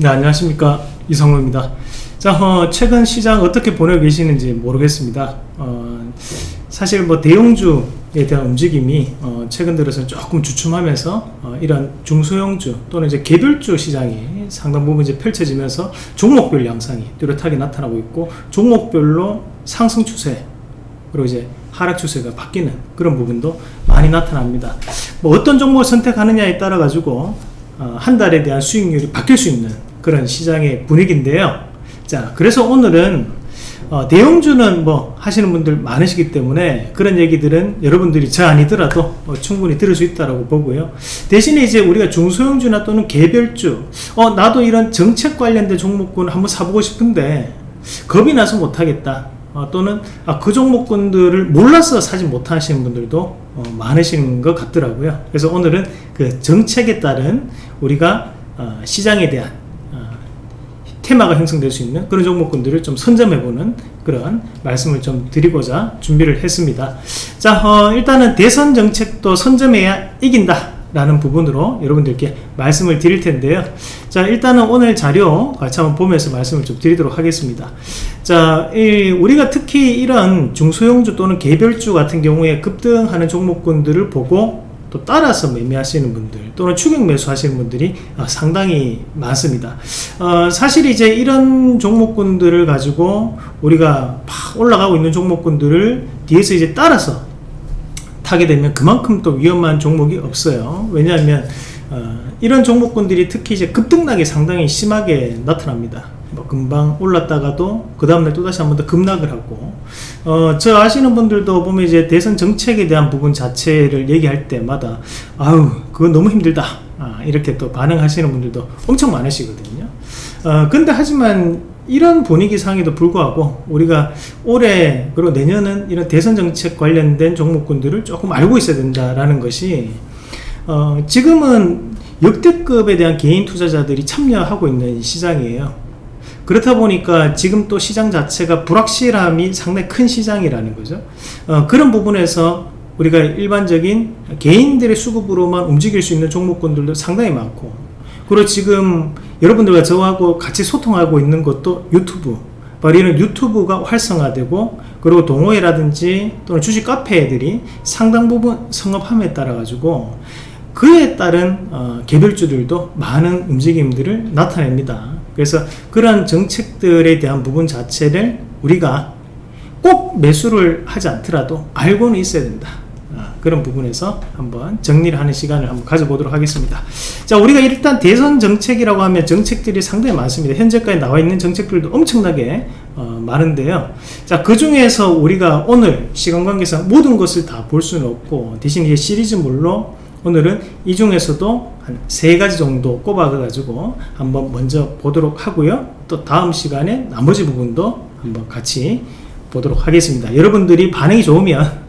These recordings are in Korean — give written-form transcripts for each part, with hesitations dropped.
네, 안녕하십니까, 이성호입니다. 자, 최근 시장 어떻게 보내고 계시는지 모르겠습니다. 사실 대형주에 대한 움직임이 최근 들어서 조금 주춤하면서 이런 중소형주 또는 이제 개별주 시장이 상당 부분 이제 펼쳐지면서 종목별 양상이 뚜렷하게 나타나고 있고, 종목별로 상승 추세 그리고 이제 하락 추세가 바뀌는 그런 부분도 많이 나타납니다. 어떤 종목을 선택하느냐에 따라 가지고 한 달에 대한 수익률이 바뀔 수 있는 그런 시장의 분위기인데요. 자, 그래서 오늘은 대형주는 하시는 분들 많으시기 때문에 그런 얘기들은 여러분들이 저 아니더라도 충분히 들을 수 있다고 보고요. 대신에 이제 우리가 중소형주나 또는 개별주, 나도 이런 정책 관련된 종목군을 한번 사보고 싶은데 겁이 나서 못하겠다, 또는 그 종목군들을 몰라서 사지 못하시는 분들도 많으신 것 같더라고요. 그래서 오늘은 그 정책에 따른 우리가 시장에 대한 테마가 형성될 수 있는 그런 종목군들을 좀 선점해보는 그런 말씀을 좀 드리고자 준비를 했습니다. 자, 일단은 대선 정책도 선점해야 이긴다 라는 부분으로 여러분들께 말씀을 드릴 텐데요. 자, 일단은 오늘 자료 같이 한번 보면서 말씀을 좀 드리도록 하겠습니다. 자, 우리가 특히 이런 중소형주 또는 개별주 같은 경우에 급등하는 종목군들을 보고 또 따라서 매매하시는 분들 또는 추격 매수하시는 분들이 상당히 많습니다. 사실 이제 이런 종목군들을 가지고 우리가 막 올라가고 있는 종목군들을 뒤에서 이제 따라서 타게 되면 그만큼 또 위험한 종목이 없어요. 왜냐하면 이런 종목군들이 특히 이제 급등락이 상당히 심하게 나타납니다. 금방 올랐다가도 그 다음날 또다시 한 번 더 급락을 하고, 저 아시는 분들도 보면 이제 대선 정책에 대한 부분 자체를 얘기할 때마다 그거 너무 힘들다, 이렇게 또 반응하시는 분들도 엄청 많으시거든요. 근데 하지만 이런 분위기 상에도 불구하고 우리가 올해 그리고 내년은 이런 대선 정책 관련된 종목군들을 조금 알고 있어야 된다라는 것이, 지금은 역대급에 대한 개인 투자자들이 참여하고 있는 시장이에요. 그렇다 보니까 지금 또 시장 자체가 불확실함이 상당히 큰 시장이라는 거죠. 그런 부분에서 우리가 일반적인 개인들의 수급으로만 움직일 수 있는 종목군들도 상당히 많고, 그리고 지금 여러분들과 저하고 같이 소통하고 있는 것도 유튜브, 바로 이런 유튜브가 활성화되고, 그리고 동호회라든지 또는 주식 카페들이 상당 부분 성업함에 따라 가지고 그에 따른 개별주들도 많은 움직임들을 나타냅니다. 그래서 그런 정책들에 대한 부분 자체를 우리가 꼭 매수를 하지 않더라도 알고는 있어야 된다. 그런 부분에서 한번 정리를 하는 시간을 한번 가져보도록 하겠습니다. 자, 우리가 일단 대선 정책이라고 하면 정책들이 상당히 많습니다. 현재까지 나와 있는 정책들도 엄청나게 많은데요. 자, 그 중에서 우리가 오늘 시간 관계상 모든 것을 다 볼 수는 없고, 대신 이제 시리즈물로 오늘은 이 중에서도 한 3가지 정도 꼽아가지고 한번 먼저 보도록 하고요. 또 다음 시간에 나머지 부분도 한번 같이 보도록 하겠습니다. 여러분들이 반응이 좋으면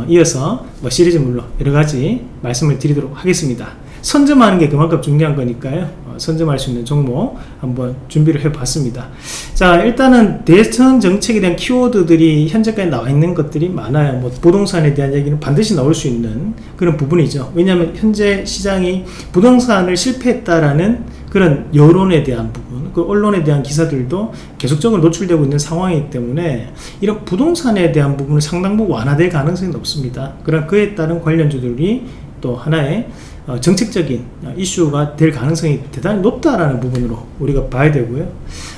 이어서 시리즈물로 여러가지 말씀을 드리도록 하겠습니다. 선점하는 게 그만큼 중요한 거니까요. 선점할 수 있는 종목 한번 준비를 해봤습니다. 자, 일단은 대선 정책에 대한 키워드들이 현재까지 나와 있는 것들이 많아요. 부동산에 대한 얘기는 반드시 나올 수 있는 그런 부분이죠. 왜냐하면 현재 시장이 부동산을 실패했다라는 그런 여론에 대한 부분, 그 언론에 대한 기사들도 계속적으로 노출되고 있는 상황이기 때문에 이런 부동산에 대한 부분은 상당 부분 완화될 가능성이 높습니다. 그런 그에 따른 관련주들이 또 하나의 정책적인 이슈가 될 가능성이 대단히 높다라는 부분으로 우리가 봐야 되고요.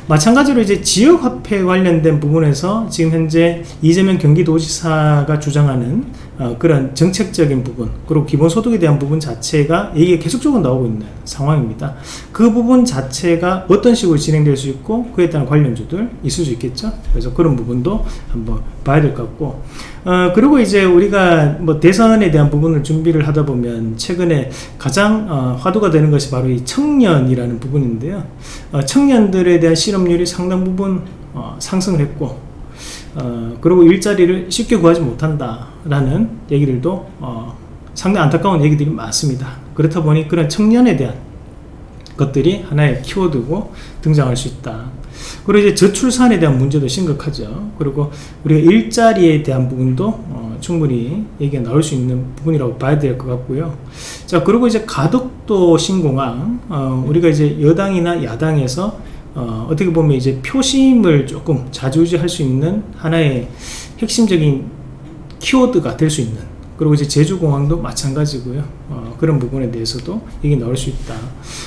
마찬가지로 이제 지역화폐 관련된 부분에서 지금 현재 이재명 경기도지사가 주장하는 그런 정책적인 부분, 그리고 기본소득에 대한 부분 자체가 얘기가 계속적으로 나오고 있는 상황입니다. 그 부분 자체가 어떤 식으로 진행될 수 있고 그에 따른 관련주들 있을 수 있겠죠. 그래서 그런 부분도 한번 봐야 될 것 같고, 그리고 이제 우리가 대선에 대한 부분을 준비를 하다 보면 최근에 가장 화두가 되는 것이 바로 이 청년이라는 부분인데요. 청년들에 대한 실업률이 상당 부분 상승을 했고, 그리고 일자리를 쉽게 구하지 못한다라는 얘기들도 상당히 안타까운 얘기들이 많습니다. 그렇다 보니 그런 청년에 대한 것들이 하나의 키워드고 등장할 수 있다. 그리고 이제 저출산에 대한 문제도 심각하죠. 그리고 우리가 일자리에 대한 부분도 충분히 얘기가 나올 수 있는 부분이라고 봐야 될 것 같고요. 자, 그리고 이제 가덕도 신공항, 우리가 이제 여당이나 야당에서 어떻게 보면 이제 표심을 조금 좌지우지할 수 있는 하나의 핵심적인 키워드가 될 수 있는, 그리고 이제 제주공항도 마찬가지고요. 그런 부분에 대해서도 얘기 나올 수 있다.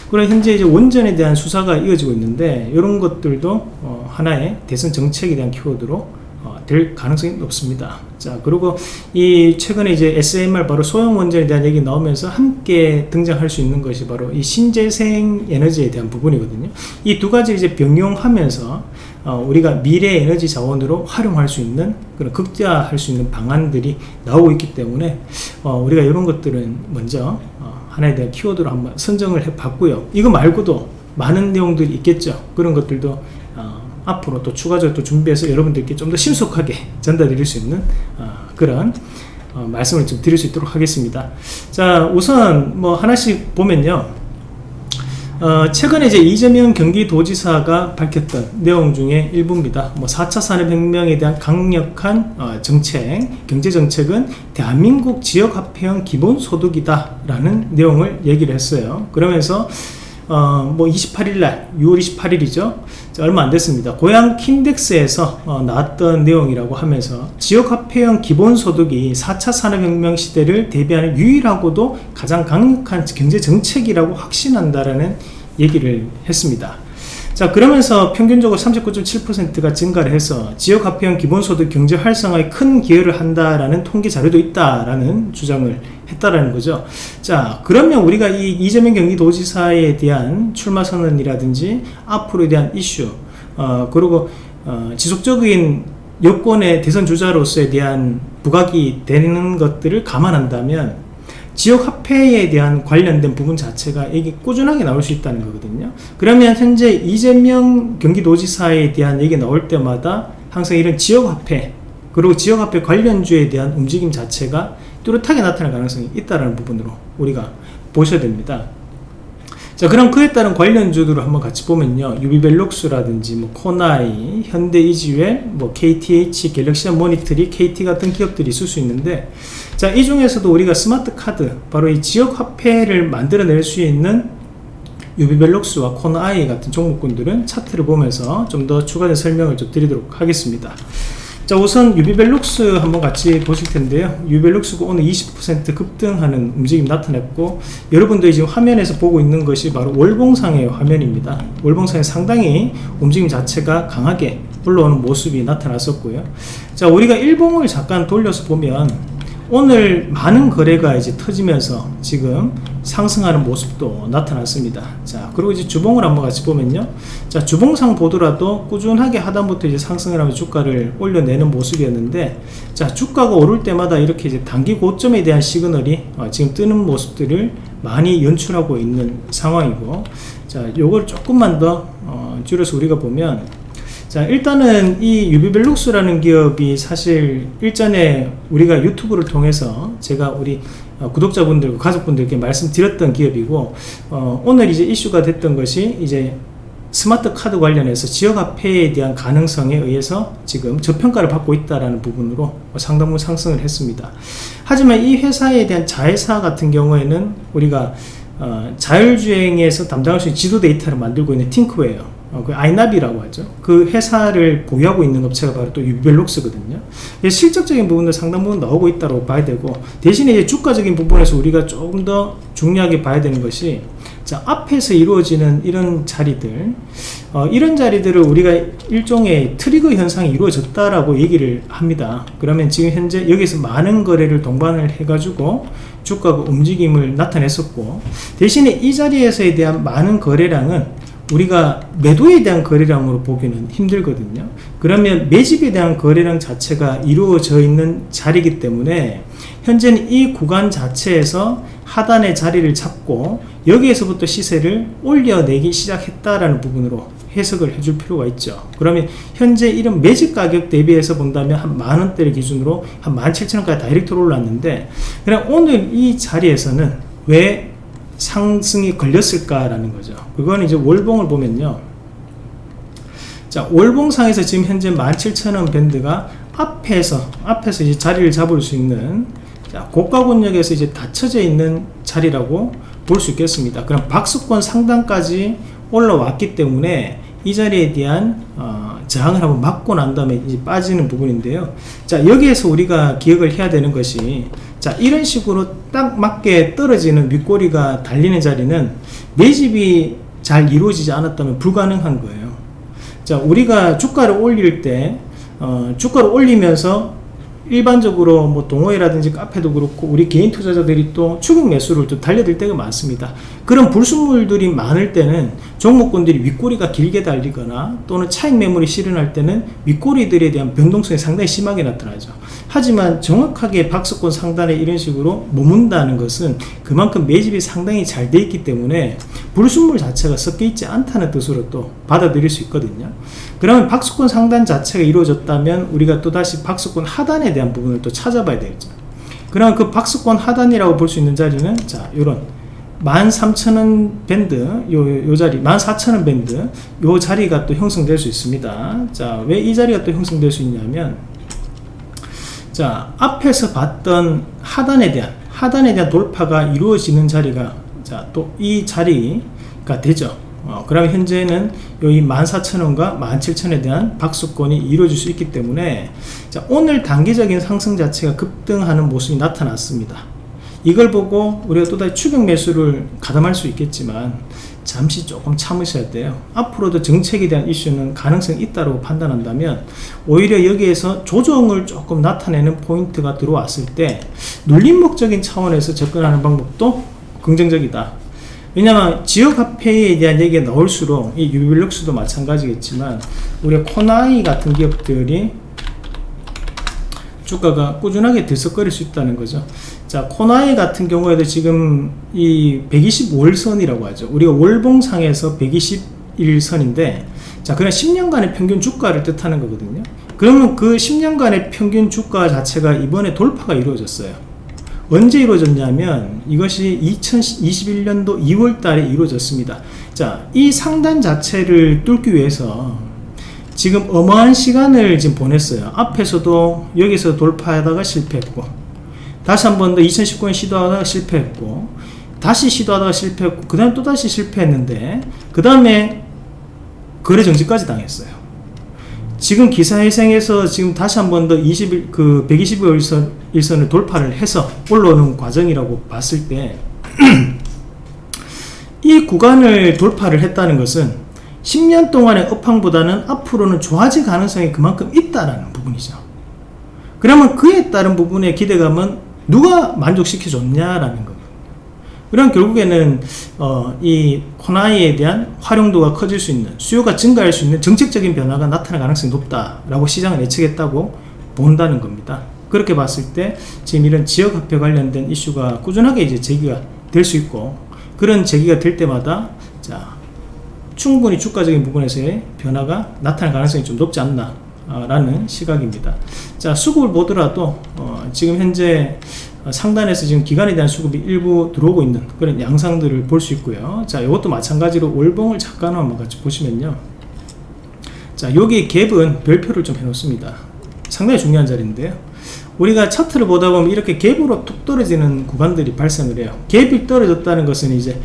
그리고 현재 이제 원전에 대한 수사가 이어지고 있는데, 이런 것들도 하나의 대선 정책에 대한 키워드로 될 가능성이 높습니다. 자, 그리고 이 최근에 이제 SMR 바로 소형 원전에 대한 얘기 나오면서 함께 등장할 수 있는 것이 바로 이 신재생 에너지에 대한 부분이거든요. 이 두 가지 이제 병용하면서 우리가 미래 에너지 자원으로 활용할 수 있는, 그런 극대화할 수 있는 방안들이 나오고 있기 때문에 우리가 이런 것들은 먼저 하나에 대한 키워드로 한번 선정을 해 봤고요. 이거 말고도 많은 내용들이 있겠죠. 그런 것들도 앞으로 또 추가적으로 또 준비해서 여러분들께 좀 더 신속하게 전달드릴 수 있는 그런 말씀을 좀 드릴 수 있도록 하겠습니다. 자, 우선 뭐 하나씩 보면요. 최근에 이제 이재명 경기도지사가 밝혔던 내용 중에 일부입니다. 뭐 4차 산업혁명에 대한 강력한 정책, 경제정책은 대한민국 지역화폐형 기본소득이다라는 내용을 얘기를 했어요. 그러면서 뭐 28일날 6월 28일이죠. 얼마 안 됐습니다. 고양 킨덱스에서 나왔던 내용이라고 하면서 지역화폐형 기본소득이 4차 산업혁명 시대를 대비하는 유일하고도 가장 강력한 경제정책이라고 확신한다라는 얘기를 했습니다. 자, 그러면서 평균적으로 39.7%가 증가를 해서 지역화폐형 기본소득 경제 활성화에 큰 기여를 한다라는 통계 자료도 있다라는 주장을 했다라는 거죠. 자, 그러면 우리가 이 이재명 경기도지사에 대한 출마 선언이라든지 앞으로에 대한 이슈, 그리고 지속적인 여권의 대선 주자로서에 대한 부각이 되는 것들을 감안한다면 지역화폐에 대한 관련된 부분 자체가 이게 꾸준하게 나올 수 있다는 거거든요. 그러면 현재 이재명 경기도지사에 대한 얘기 나올 때마다 항상 이런 지역화폐, 그리고 지역화폐 관련주에 대한 움직임 자체가 뚜렷하게 나타날 가능성이 있다는 부분으로 우리가 보셔야 됩니다. 자, 그럼 그에 따른 관련주들을 한번 같이 보면요. 유비벨룩스라든지 뭐 코나이, 현대이지웰, 뭐 KTH, 갤럭시아 모니터리, KT 같은 기업들이 있을 수 있는데, 자, 이 중에서도 우리가 스마트 카드, 바로 이 지역 화폐를 만들어낼 수 있는 유비벨룩스와 코나이 같은 종목군들은 차트를 보면서 좀 더 추가된 설명을 좀 드리도록 하겠습니다. 자, 우선 유비벨룩스 한번 같이 보실 텐데요. 유비벨룩스가 오늘 20% 급등하는 움직임 나타냈고, 여러분들이 지금 화면에서 보고 있는 것이 바로 월봉상의 화면입니다. 월봉상에 상당히 움직임 자체가 강하게 올라오는 모습이 나타났었고요. 자, 우리가 일봉을 잠깐 돌려서 보면 오늘 많은 거래가 이제 터지면서 지금 상승하는 모습도 나타났습니다. 자, 그리고 이제 주봉을 한번 같이 보면요. 자, 주봉상 보더라도 꾸준하게 하단부터 이제 상승을 하면서 주가를 올려내는 모습이었는데, 자, 주가가 오를 때마다 이렇게 이제 단기 고점에 대한 시그널이 지금 뜨는 모습들을 많이 연출하고 있는 상황이고, 자, 요걸 조금만 더 줄여서 우리가 보면, 자, 일단은 이 유비벨룩스라는 기업이 사실 일전에 우리가 유튜브를 통해서 제가 우리 구독자분들과 가족분들께 말씀드렸던 기업이고, 오늘 이제 이슈가 됐던 것이 이제 스마트 카드 관련해서 지역화폐에 대한 가능성에 의해서 지금 저평가를 받고 있다라는 부분으로 상당 부분 상승을 했습니다. 하지만 이 회사에 대한 자회사 같은 경우에는 우리가 자율주행에서 담당할 수 있는 지도 데이터를 만들고 있는 팅크웨어, 그 아이나비라고 하죠. 그 회사를 보유하고 있는 업체가 바로 또 유비벨룩스거든요. 실적적인 부분도 상당 부분 나오고 있다고 봐야 되고, 대신에 이제 주가적인 부분에서 우리가 조금 더 중요하게 봐야 되는 것이, 자, 앞에서 이루어지는 이런 자리들, 이런 자리들을 우리가 일종의 트리거 현상이 이루어졌다라고 얘기를 합니다. 그러면 지금 현재 여기서 많은 거래를 동반을 해가지고 주가가 움직임을 나타냈었고, 대신에 이 자리에서에 대한 많은 거래량은 우리가 매도에 대한 거래량으로 보기는 힘들거든요. 그러면 매집에 대한 거래량 자체가 이루어져 있는 자리이기 때문에 현재는 이 구간 자체에서 하단의 자리를 잡고 여기에서부터 시세를 올려내기 시작했다라는 부분으로 해석을 해줄 필요가 있죠. 그러면 현재 이런 매집 가격 대비해서 본다면 한 만원대를 기준으로 한 17,000원까지 다이렉트로 올랐는데, 그럼 오늘 이 자리에서는 왜 상승이 걸렸을까라는 거죠. 그건 이제 월봉을 보면요. 자, 월봉상에서 지금 현재 17,000원 밴드가 앞에서 이제 자리를 잡을 수 있는, 자, 고가 권역에서 이제 닫혀져 있는 자리라고 볼 수 있겠습니다. 그럼 박스권 상단까지 올라왔기 때문에 이 자리에 대한 저항을 한번 막고 난 다음에 이제 빠지는 부분인데요. 자, 여기에서 우리가 기억을 해야 되는 것이, 자, 이런 식으로 딱 맞게 떨어지는 윗꼬리가 달리는 자리는 매집이 잘 이루어지지 않았다면 불가능한 거예요. 자, 우리가 주가를 올릴 때 주가를 올리면서 일반적으로 뭐 동호회라든지 카페도 그렇고 우리 개인 투자자들이 또 추격 매수를 또 달려들 때가 많습니다. 그런 불순물들이 많을 때는 종목군들이 윗꼬리가 길게 달리거나 또는 차익 매물이 실현할 때는 윗꼬리들에 대한 변동성이 상당히 심하게 나타나죠. 하지만 정확하게 박스권 상단에 이런 식으로 머문다는 것은 그만큼 매집이 상당히 잘 돼 있기 때문에 불순물 자체가 섞여 있지 않다는 뜻으로 또 받아들일 수 있거든요. 그러면 박스권 상단 자체가 이루어졌다면 우리가 또다시 박스권 하단에 대한 부분을 또 찾아봐야 되겠죠. 그럼 그 박스권 하단이라고 볼 수 있는 자리는, 자, 요런 13,000원 밴드, 요 자리 14,000원 밴드, 요 자리가 또 형성될 수 있습니다. 자, 왜 이 자리가 또 형성될 수 있냐면, 자, 앞에서 봤던 하단에 대한 돌파가 이루어지는 자리가, 자, 또 이 자리가 되죠. 그러면 현재는 여기 14,000원과 17,000원에 대한 박스권이 이루어질 수 있기 때문에, 자, 오늘 단기적인 상승 자체가 급등하는 모습이 나타났습니다. 이걸 보고 우리가 또다시 추격 매수를 가담할 수 있겠지만 잠시 조금 참으셔야 돼요. 앞으로도 정책에 대한 이슈는 가능성이 있다고 판단한다면 오히려 여기에서 조정을 조금 나타내는 포인트가 들어왔을 때 눌림목적인 차원에서 접근하는 방법도 긍정적이다. 왜냐하면 지역화폐에 대한 얘기가 나올수록 이 유빌럭스도 마찬가지겠지만 우리가 코나이 같은 기업들이 주가가 꾸준하게 들썩거릴 수 있다는 거죠. 자, 코나이 같은 경우에도 지금 이 125일선이라고 하죠. 우리가 월봉상에서 121선인데, 자, 그냥 10년간의 평균 주가를 뜻하는 거거든요. 그러면 그 10년간의 평균 주가 자체가 이번에 돌파가 이루어졌어요. 언제 이루어졌냐면 이것이 2021년도 2월 달에 이루어졌습니다. 자, 이 상단 자체를 뚫기 위해서 지금 어마어마한 시간을 지금 보냈어요. 앞에서도 여기서 돌파하다가 실패했고, 다시 한 번 더 2019년 시도하다가 실패했고, 다시 시도하다가 실패했고, 그 다음에 또 다시 실패했는데, 그 다음에 거래 정지까지 당했어요. 지금 기사회생에서 지금 다시 한 번 더 125일선을 돌파를 해서 올라오는 과정이라고 봤을 때, 이 구간을 돌파를 했다는 것은 10년 동안의 업황보다는 앞으로는 좋아질 가능성이 그만큼 있다라는 부분이죠. 그러면 그에 따른 부분의 기대감은 누가 만족시켜줬냐라는 겁니다. 그럼 결국에는 이 코나이에 대한 활용도가 커질 수 있는, 수요가 증가할 수 있는 정책적인 변화가 나타날 가능성이 높다라고 시장을 예측했다고 본다는 겁니다. 그렇게 봤을 때 지금 이런 지역화폐 관련된 이슈가 꾸준하게 이제 제기가 될 수 있고, 그런 제기가 될 때마다, 자, 충분히 주가적인 부분에서의 변화가 나타날 가능성이 좀 높지 않나 라는 시각입니다. 자, 수급을 보더라도 지금 현재 상단에서 지금 기관에 대한 수급이 일부 들어오고 있는 그런 양상들을 볼 수 있고요. 자, 이것도 마찬가지로 월봉을 잠깐 한번 같이 보시면요. 자, 여기 갭은 별표를 좀 해놓습니다. 상당히 중요한 자리인데요. 우리가 차트를 보다 보면 이렇게 갭으로 툭 떨어지는 구간들이 발생을 해요. 갭이 떨어졌다는 것은 이제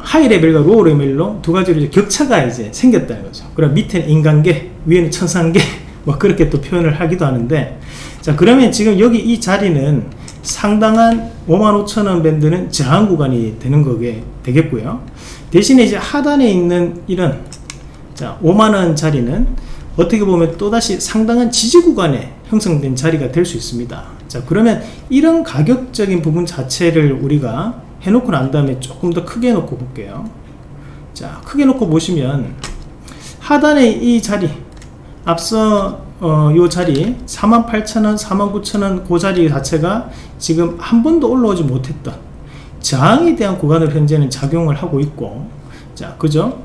하이 레벨과 로우 레벨로 두 가지로 이제 격차가 이제 생겼다는 거죠. 그럼 밑에는 인간계, 위에는 천상계, 뭐 그렇게 또 표현을 하기도 하는데, 자, 그러면 지금 여기 이 자리는 상당한 55,000원 밴드는 저항 구간이 되는 거게 되겠고요. 대신에 이제 하단에 있는 이런, 자, 5만원 자리는 어떻게 보면 또다시 상당한 지지 구간에 형성된 자리가 될 수 있습니다. 자, 그러면 이런 가격적인 부분 자체를 우리가 해놓고 난 다음에 조금 더 크게 놓고 볼게요. 자, 크게 놓고 보시면 하단에 이 자리, 앞서 요 자리 48,000원, 49,000원 그 자리 자체가 지금 한 번도 올라오지 못했던 저항에 대한 구간을 현재는 작용을 하고 있고, 자, 그죠?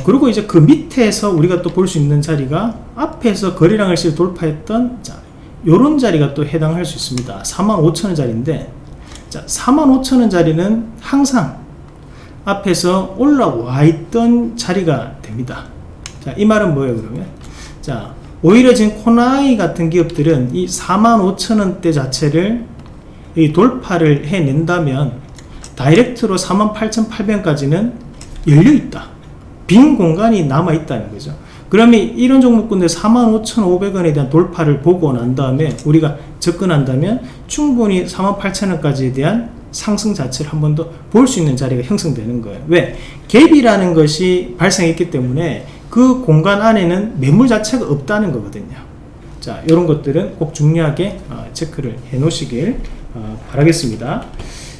그리고 이제 그 밑에서 우리가 또 볼 수 있는 자리가 앞에서 거래량을 실제 돌파했던, 자, 요런 자리가 또 해당할 수 있습니다. 45,000원 자리인데, 자, 45,000원 자리는 항상 앞에서 올라와 있던 자리가 됩니다. 자, 이 말은 뭐예요, 그러면? 자, 오히려 지금 코나이 같은 기업들은 이 45,000원대 자체를 이 돌파를 해낸다면 다이렉트로 48,800원까지는 열려있다, 빈 공간이 남아있다는 거죠. 그러면 이런 종목군들 45,500원에 대한 돌파를 보고 난 다음에 우리가 접근한다면 충분히 48,000원까지에 대한 상승 자체를 한 번 더 볼 수 있는 자리가 형성되는 거예요. 왜? 갭이라는 것이 발생했기 때문에 그 공간 안에는 매물 자체가 없다는 거거든요. 자, 이런 것들은 꼭 중요하게 체크를 해 놓으시길 바라겠습니다.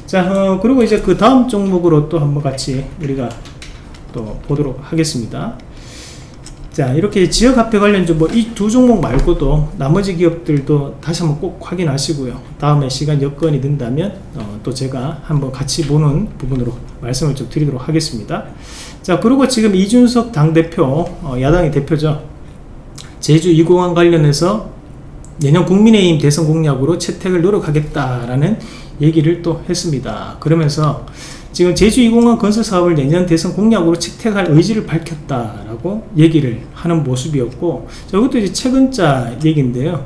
자, 그리고 이제 그 다음 종목으로 또 한번 같이 우리가 또 보도록 하겠습니다. 자, 이렇게 지역화폐 관련주 이 두 종목 말고도 나머지 기업들도 다시 한번 꼭 확인하시고요. 다음에 시간 여건이 된다면 또 제가 한번 같이 보는 부분으로 말씀을 좀 드리도록 하겠습니다. 자, 그리고 지금 이준석 당대표, 야당의 대표죠. 제주 2공항 관련해서 내년 국민의힘 대선 공약으로 채택을 노력하겠다라는 얘기를 또 했습니다. 그러면서 지금 제주 2공항 건설 사업을 내년 대선 공약으로 채택할 의지를 밝혔다라고 얘기를 하는 모습이었고, 자, 이것도 이제 최근자 얘기인데요.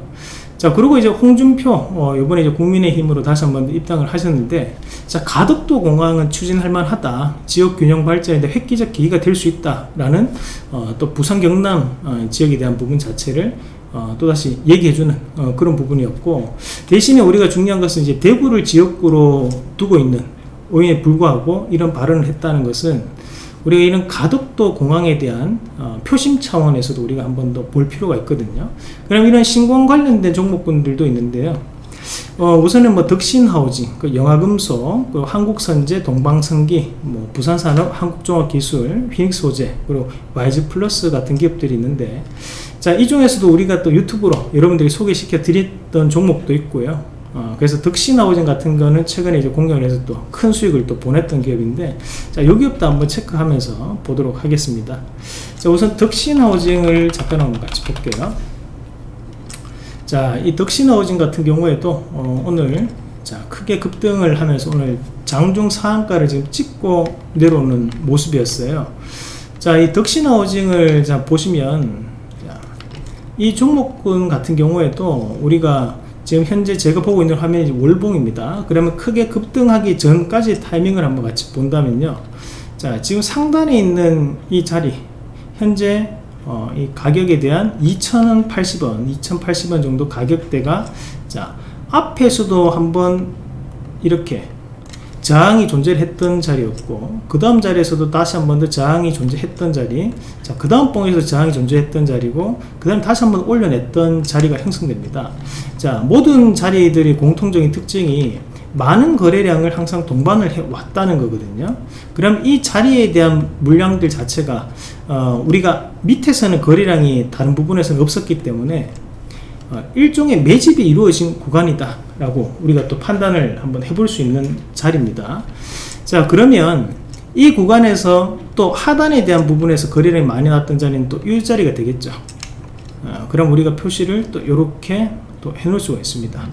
자, 그리고 이제 홍준표, 이번에 이제 국민의힘으로 다시 한번 입당을 하셨는데, 자, 가덕도 공항은 추진할 만하다, 지역 균형 발전에 대해 획기적 계기가 될 수 있다라는 또 부산 경남 지역에 대한 부분 자체를 또다시 얘기해주는 그런 부분이었고, 대신에 우리가 중요한 것은 이제 대구를 지역구로 두고 있는 오인에 불구하고 이런 발언을 했다는 것은 우리가 이런 가덕도 공항에 대한 표심 차원에서도 우리가 한 번 더 볼 필요가 있거든요. 그럼 이런 신공 관련된 종목군들도 있는데요. 우선은 덕신하우징, 영화금속, 한국선제, 동방선기, 부산산업, 한국종합기술, 휘닉스호재, 그리고 YG플러스 같은 기업들이 있는데, 자, 이 중에서도 우리가 또 유튜브로 여러분들이 소개시켜 드렸던 종목도 있고요. 그래서 덕신하우징 같은 거는 최근에 이제 공격을 해서 또 큰 수익을 또 보냈던 기업인데, 자, 요 기업도 한번 체크하면서 보도록 하겠습니다. 자, 우선 덕신하우징을 잠깐 한번 같이 볼게요. 자, 이 덕신하우징 같은 경우에도 오늘 자, 크게 급등을 하면서 오늘 장중 상한가를 지금 찍고 내려오는 모습이었어요. 자, 이 덕신하우징을 자 보시면, 자, 이 종목군 같은 경우에도 우리가 지금 현재 제가 보고 있는 화면이 월봉입니다. 그러면 크게 급등하기 전까지 타이밍을 한번 같이 본다면요. 자, 지금 상단에 있는 이 자리, 현재 이 가격에 대한 2,080원 정도 가격대가, 자, 앞에서도 한번 이렇게 저항이 존재했던 자리였고, 그 다음 자리에서도 다시 한 번 더 저항이 존재했던 자리, 자, 그 다음 봉에서 저항이 존재했던 자리고, 그 다음 다시 한 번 올려냈던 자리가 형성됩니다. 자, 모든 자리들이 공통적인 특징이 많은 거래량을 항상 동반을 해왔다는 거거든요. 그럼 이 자리에 대한 물량들 자체가 우리가 밑에서는 거래량이 다른 부분에서는 없었기 때문에 일종의 매집이 이루어진 구간이다 라고 우리가 또 판단을 한번 해볼 수 있는 자리입니다. 자, 그러면 이 구간에서 또 하단에 대한 부분에서 거래량이 많이 났던 자리는 또 이 자리가 되겠죠. 그럼 우리가 표시를 또 이렇게 또 해놓을 수가 있습니다.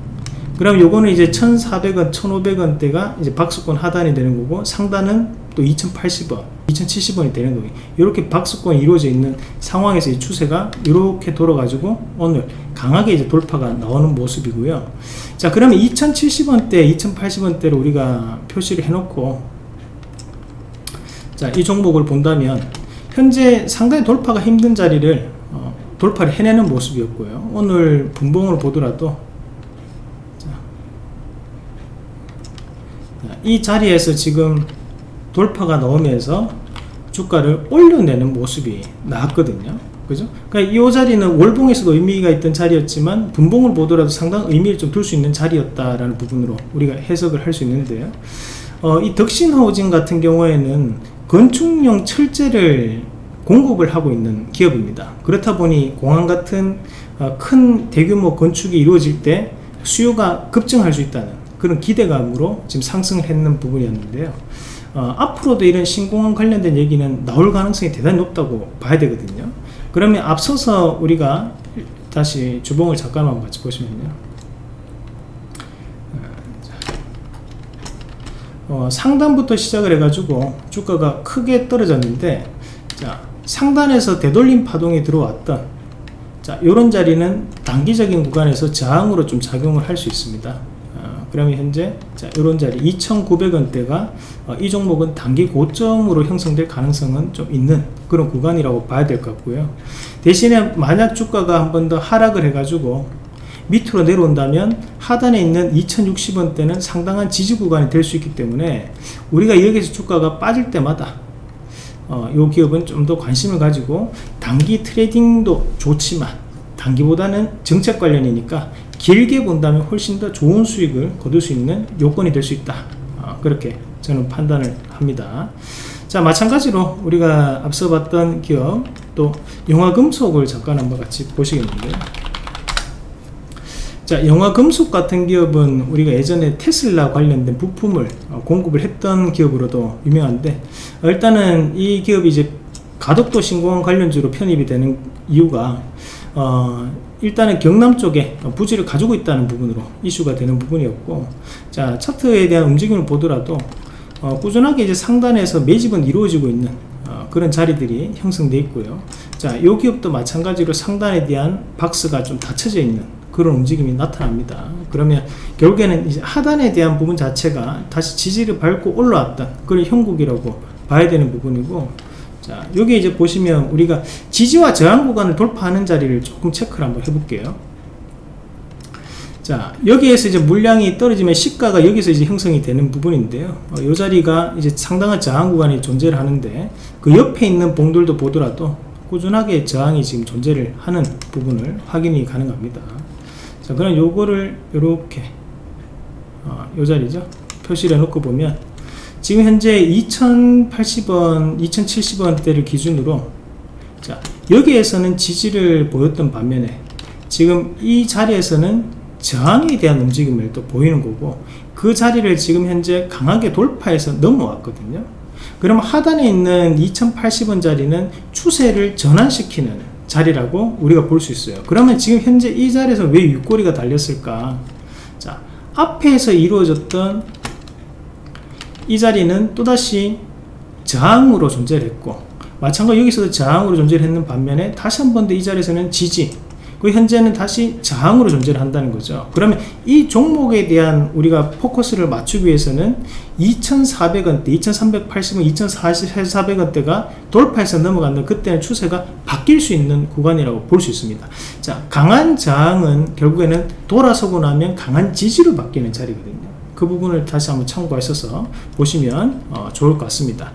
그럼 요거는 이제 1,400원, 1,500원대가 이제 박스권 하단이 되는 거고, 상단은 또 2,080원, 2,070원이 되는 거예요. 이렇게 박스권이 이루어져 있는 상황에서 이 추세가 이렇게 돌아가지고 오늘 강하게 이제 돌파가 나오는 모습이고요. 자, 그러면 2,070원대, 2,080원대로 우리가 표시를 해놓고, 자, 이 종목을 본다면 현재 상당히 돌파가 힘든 자리를 돌파를 해내는 모습이었고요. 오늘 분봉을 보더라도, 자, 이 자리에서 지금 돌파가 나오면서 주가를 올려내는 모습이 나왔거든요. 그죠? 그러니까 이 자리는 월봉에서도 의미가 있던 자리였지만 분봉을 보더라도 상당히 의미를 좀 둘 수 있는 자리였다라는 부분으로 우리가 해석을 할 수 있는데요. 이 덕신하우징 같은 경우에는 건축용 철재를 공급을 하고 있는 기업입니다. 그렇다 보니 공항 같은 큰 대규모 건축이 이루어질 때 수요가 급증할 수 있다는 그런 기대감으로 지금 상승을 했는 부분이었는데요. 앞으로도 이런 신공항 관련된 얘기는 나올 가능성이 대단히 높다고 봐야 되거든요. 그러면 앞서서 우리가 다시 주봉을 잠깐만 같이 보시면요. 상단부터 시작을 해가지고 주가가 크게 떨어졌는데, 자, 상단에서 되돌림 파동이 들어왔던, 자, 요런 자리는 단기적인 구간에서 저항으로 좀 작용을 할 수 있습니다. 그러면 현재 자, 요런 자리 2,900원대가 이 종목은 단기 고점으로 형성될 가능성은 좀 있는 그런 구간이라고 봐야 될 것 같고요. 대신에 만약 주가가 한 번 더 하락을 해가지고 밑으로 내려온다면 하단에 있는 2,060원대는 상당한 지지 구간이 될 수 있기 때문에 우리가 여기서 주가가 빠질 때마다 이 기업은 좀 더 관심을 가지고 단기 트레이딩도 좋지만 단기보다는 정책 관련이니까 길게 본다면 훨씬 더 좋은 수익을 거둘 수 있는 요건이 될 수 있다. 그렇게 저는 판단을 합니다. 자, 마찬가지로 우리가 앞서 봤던 기업 또 영화금속을 잠깐 한번 같이 보시겠는데요. 자, 영화금속 같은 기업은 우리가 예전에 테슬라 관련된 부품을 공급을 했던 기업으로도 유명한데 일단은 이 기업이 이제 가덕도 신공항 관련주로 편입이 되는 이유가 일단은 경남 쪽에 부지를 가지고 있다는 부분으로 이슈가 되는 부분이었고, 자, 차트에 대한 움직임을 보더라도 꾸준하게 이제 상단에서 매집은 이루어지고 있는 그런 자리들이 형성되어 있고요. 자, 이 기업도 마찬가지로 상단에 대한 박스가 좀 닫혀져 있는 그런 움직임이 나타납니다. 그러면 결국에는 이제 하단에 대한 부분 자체가 다시 지지를 밟고 올라왔던 그런 형국이라고 봐야 되는 부분이고, 자, 여기 이제 보시면 우리가 지지와 저항 구간을 돌파하는 자리를 조금 체크를 한번 해볼게요. 자, 여기에서 이제 물량이 떨어지면 시가가 여기서 이제 형성이 되는 부분인데요. 이 자리가 이제 상당한 저항 구간이 존재를 하는데 그 옆에 있는 봉들도 보더라도 꾸준하게 저항이 지금 존재를 하는 부분을 확인이 가능합니다. 자, 그럼 요거를 요렇게 요 자리죠. 표시를 해놓고 보면 지금 현재 2080원, 2070원대를 기준으로 자, 여기에서는 지지를 보였던 반면에 지금 이 자리에서는 저항에 대한 움직임을 또 보이는 거고, 그 자리를 지금 현재 강하게 돌파해서 넘어왔거든요. 그럼 하단에 있는 2080원 자리는 추세를 전환시키는 자리라고 우리가 볼 수 있어요. 그러면 지금 현재 이 자리에서 왜 윗꼬리가 달렸을까? 자, 앞에서 이루어졌던 이 자리는 또다시 저항으로 존재를 했고, 마찬가지로 여기서도 저항으로 존재를 했는 반면에 다시 한 번 더 이 자리에서는 지지, 그 현재는 다시 저항으로 존재를 한다는 거죠. 그러면 이 종목에 대한 우리가 포커스를 맞추기 위해서는 2,400원대, 2,380원, 2,400원대가 돌파해서 넘어간다. 그때는 추세가 바뀔 수 있는 구간이라고 볼 수 있습니다. 자, 강한 저항은 결국에는 돌아서고 나면 강한 지지로 바뀌는 자리거든요. 그 부분을 다시 한번 참고하셔서 보시면 좋을 것 같습니다.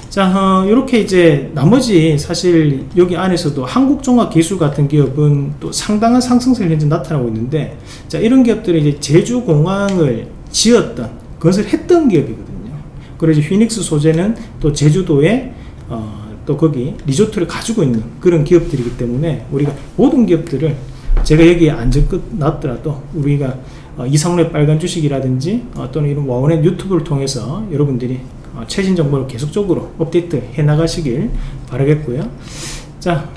자, 이렇게 이제 나머지 사실 여기 안에서도 한국종합기술 같은 기업은 또 상당한 상승세를 현재 나타나고 있는데, 자, 이런 기업들이 이제 제주공항을 지었던, 건설했던 기업이거든요. 그래서 휘닉스 소재는 또 제주도에 또 거기 리조트를 가지고 있는 그런 기업들이기 때문에 우리가 모든 기업들을 제가 여기에 안 적어놨더라도 우리가 이상로의 빨간 주식이라든지 또는 이런 와원의 유튜브를 통해서 여러분들이 최신 정보를 계속적으로 업데이트 해 나가시길 바라겠고요. 자,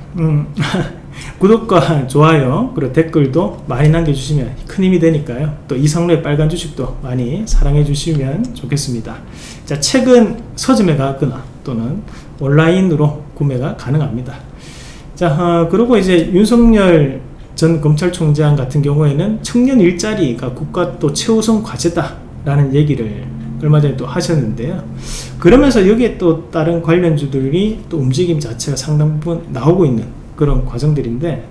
구독과 좋아요 그리고 댓글도 많이 남겨주시면 큰 힘이 되니까요. 또 이상로의 빨간 주식도 많이 사랑해 주시면 좋겠습니다. 자, 책은 서점에 가거나 또는 온라인으로 구매가 가능합니다. 자, 그리고 이제 윤석열 전 검찰총장 같은 경우에는 청년 일자리가 국가 또 최우선 과제다 라는 얘기를 얼마 전에 또 하셨는데요. 그러면서 여기에 또 다른 관련주들이 또 움직임 자체가 상당 부분 나오고 있는 그런 과정들인데,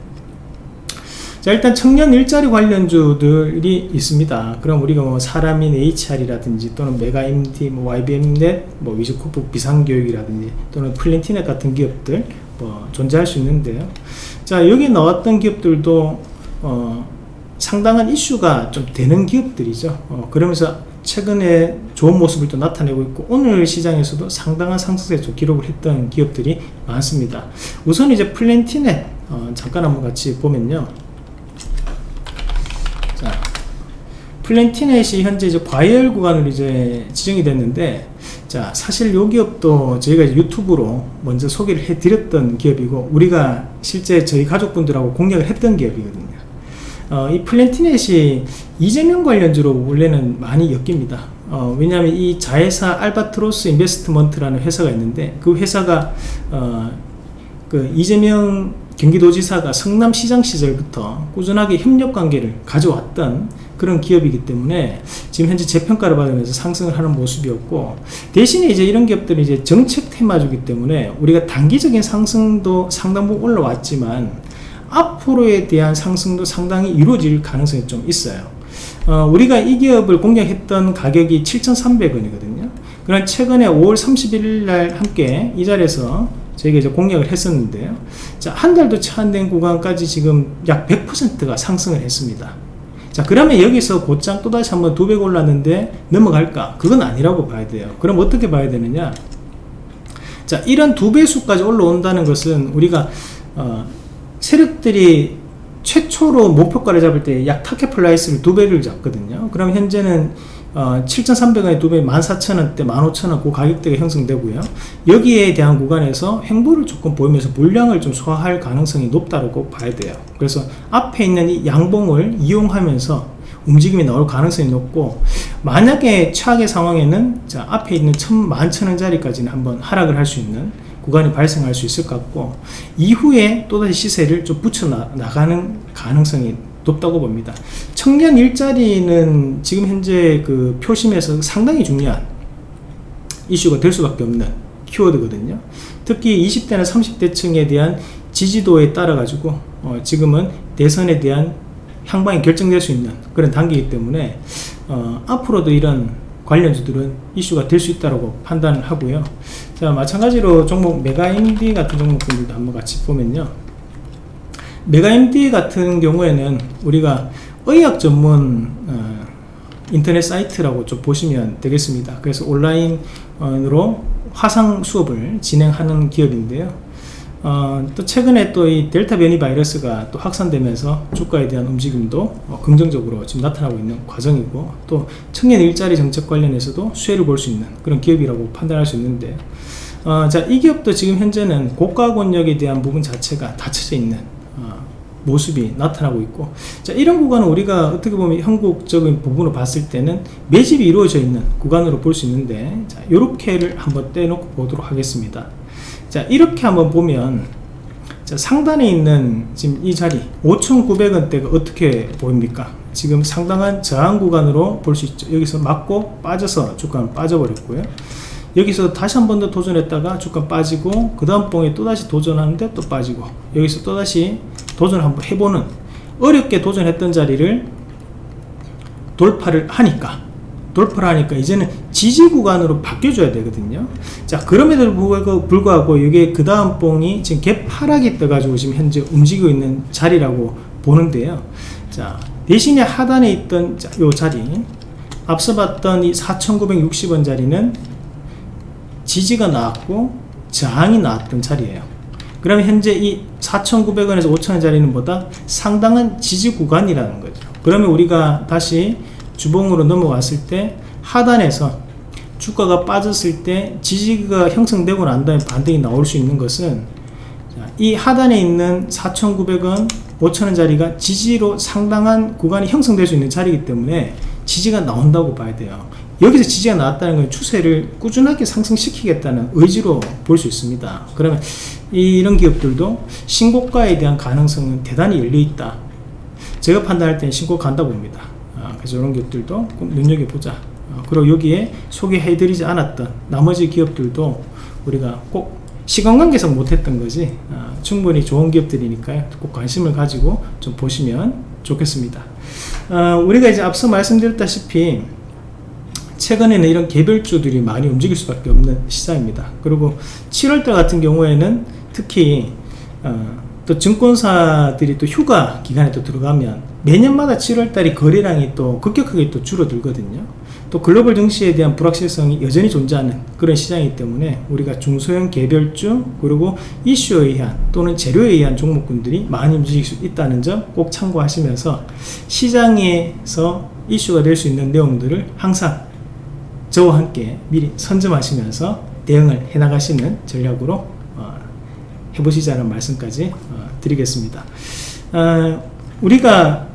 자, 일단 청년 일자리 관련주들이 있습니다. 그럼 우리가 뭐 사람인 HR이라든지 또는 메가MD, 뭐 YBM넷, 뭐 위즈코프 비상교육이라든지 또는 플랜티넷 같은 기업들 뭐 존재할 수 있는데요. 자, 여기 나왔던 기업들도 상당한 이슈가 좀 되는 기업들이죠. 그러면서 최근에 좋은 모습을 또 나타내고 있고, 오늘 시장에서도 상당한 상승세를 기록을 했던 기업들이 많습니다. 우선 이제 플랜티넷 잠깐 한번 같이 보면요. 자, 플랜티넷이 현재 이제 과열 구간으로 이제 지정이 됐는데, 자, 사실 이 기업도 저희가 이제 유튜브로 먼저 소개를 해드렸던 기업이고, 우리가 실제 저희 가족분들하고 공략을 했던 기업이거든요. 이 플랜티넷이 이재명 관련주로 원래는 많이 엮입니다. 왜냐하면 이 자회사 알바트로스 인베스트먼트라는 회사가 있는데, 그 회사가 그 이재명 경기도지사가 성남시장 시절부터 꾸준하게 협력 관계를 가져왔던 그런 기업이기 때문에 지금 현재 재평가를 받으면서 상승을 하는 모습이었고, 대신에 이제 이런 기업들이 이제 정책 테마주기 때문에 우리가 단기적인 상승도 상당 부분 올라왔지만 앞으로에 대한 상승도 상당히 이루어질 가능성이 좀 있어요. 우리가 이 기업을 공략했던 가격이 7,300원이거든요. 그런 최근에 5월 31일 날 함께 이 자리에서 저희가 이제 공략을 했었는데요. 자, 한 달도 채 안 된 구간까지 지금 약 100%가 상승을 했습니다. 자, 그러면 여기서 곧장 또다시 한번 2배 올랐는데 넘어갈까? 그건 아니라고 봐야 돼요. 그럼 어떻게 봐야 되느냐? 자, 이런 2배수까지 올라온다는 것은 우리가 세력들이 최초로 목표가를 잡을 때 약 타켓 플라이스를 2배를 잡거든요. 그럼 현재는 7,300원에 2배 14,000원대 15,000원 그 가격대가 형성되고요. 여기에 대한 구간에서 횡보를 조금 보이면서 물량을 좀 소화할 가능성이 높다고 봐야 돼요. 그래서 앞에 있는 이 양봉을 이용하면서 움직임이 나올 가능성이 높고, 만약에 최악의 상황에는 자, 앞에 있는 11,000원짜리까지는 한번 하락을 할 수 있는 구간이 발생할 수 있을 것 같고, 이후에 또다시 시세를 좀 붙여 나가는 가능성이 높다고 봅니다. 청년 일자리는 지금 현재 그 표심에서 상당히 중요한 이슈가 될 수밖에 없는 키워드거든요. 특히 20대나 30대 층에 대한 지지도에 따라 가지고 지금은 대선에 대한 향방이 결정될 수 있는 그런 단계이기 때문에 앞으로도 이런 관련주들은 이슈가 될 수 있다고 판단을 하고요. 자, 마찬가지로 종목 메가MD 같은 종목들도 한번 같이 보면요. 메가MD 같은 경우에는 우리가 의학 전문 인터넷 사이트라고 좀 보시면 되겠습니다. 그래서 온라인으로 화상 수업을 진행하는 기업인데요. 또 최근에 또 이 델타 변이 바이러스가 또 확산되면서 주가에 대한 움직임도 긍정적으로 지금 나타나고 있는 과정이고, 또 청년 일자리 정책 관련해서도 수혜를 볼 수 있는 그런 기업이라고 판단할 수 있는데, 자, 이 기업도 지금 현재는 고가 권역에 대한 부분 자체가 닫혀져 있는 모습이 나타나고 있고, 자, 이런 구간은 우리가 어떻게 보면 한국적인 부분으로 봤을 때는 매집이 이루어져 있는 구간으로 볼 수 있는데, 자, 요렇게를 한번 떼놓고 보도록 하겠습니다. 자, 이렇게 한번 보면, 자, 상단에 있는 지금 이 자리 5,900원대가 어떻게 보입니까? 지금 상당한 저항 구간으로 볼 수 있죠. 여기서 맞고 빠져서 주가는 빠져버렸고요. 여기서 다시 한 번 더 도전했다가 주가 빠지고, 그 다음 봉에 또다시 도전하는데 또 빠지고, 여기서 또다시 도전 한번 해보는, 어렵게 도전했던 자리를 돌파를 하니까 이제는 지지 구간으로 바뀌어줘야 되거든요. 자, 그럼에도 불구하고 이게 그 다음 봉이 지금 갭 하락이 떠가지고 지금 현재 움직이고 있는 자리라고 보는데요. 자, 대신에 하단에 있던 요 자리, 앞서 봤던 이 4,960원 자리는 지지가 나왔고 저항이 나왔던 자리예요. 그러면 현재 이 4,900원에서 5,000원 자리는 보다 상당한 지지 구간이라는 거죠. 그러면 우리가 다시 주봉으로 넘어왔을 때 하단에서 주가가 빠졌을 때 지지가 형성되고 난 다음에 반등이 나올 수 있는 것은, 이 하단에 있는 4,900원, 5,000원 자리가 지지로 상당한 구간이 형성될 수 있는 자리이기 때문에 지지가 나온다고 봐야 돼요. 여기서 지지가 나왔다는 건 추세를 꾸준하게 상승시키겠다는 의지로 볼 수 있습니다. 그러면 이런 기업들도 신고가에 대한 가능성은 대단히 열려있다. 제가 판단할 때는 신고 간다 봅니다. 그래서 이런 기업들도 꼭 눈여겨보자. 그리고 여기에 소개해드리지 않았던 나머지 기업들도 우리가 꼭 시간관계상 못했던 거지, 충분히 좋은 기업들이니까요. 꼭 관심을 가지고 좀 보시면 좋겠습니다. 우리가 이제 앞서 말씀드렸다시피 최근에는 이런 개별주들이 많이 움직일 수밖에 없는 시장입니다. 그리고 7월달 같은 경우에는 특히 또 증권사들이 또 휴가 기간에 또 들어가면 매년마다 7월달이 거래량이 또 급격하게 또 줄어들거든요. 또 글로벌 증시에 대한 불확실성이 여전히 존재하는 그런 시장이기 때문에 우리가 중소형 개별주, 그리고 이슈에 의한 또는 재료에 의한 종목군들이 많이 움직일 수 있다는 점 꼭 참고하시면서, 시장에서 이슈가 될 수 있는 내용들을 항상 저와 함께 미리 선점하시면서 대응을 해나가시는 전략으로 해보시자는 말씀까지 드리겠습니다. 우리가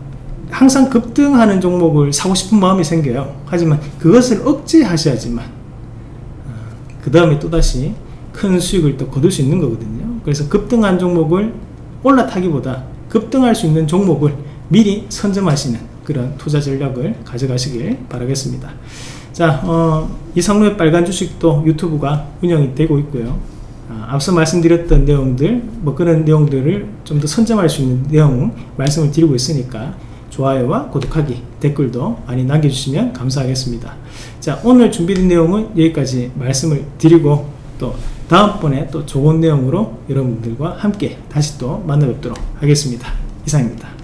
항상 급등하는 종목을 사고 싶은 마음이 생겨요. 하지만 그것을 억제하셔야지만 그 다음에 또다시 큰 수익을 또 거둘 수 있는 거거든요. 그래서 급등한 종목을 올라타기보다 급등할 수 있는 종목을 미리 선점하시는 그런 투자 전략을 가져가시길 바라겠습니다. 자, 이상로의 빨간 주식도 유튜브가 운영이 되고 있고요. 앞서 말씀드렸던 내용들, 그런 내용들을 좀 더 선점할 수 있는 내용 말씀을 드리고 있으니까 좋아요와 구독하기, 댓글도 많이 남겨주시면 감사하겠습니다. 자, 오늘 준비된 내용은 여기까지 말씀을 드리고 또 다음번에 또 좋은 내용으로 여러분들과 함께 다시 또 만나 뵙도록 하겠습니다. 이상입니다.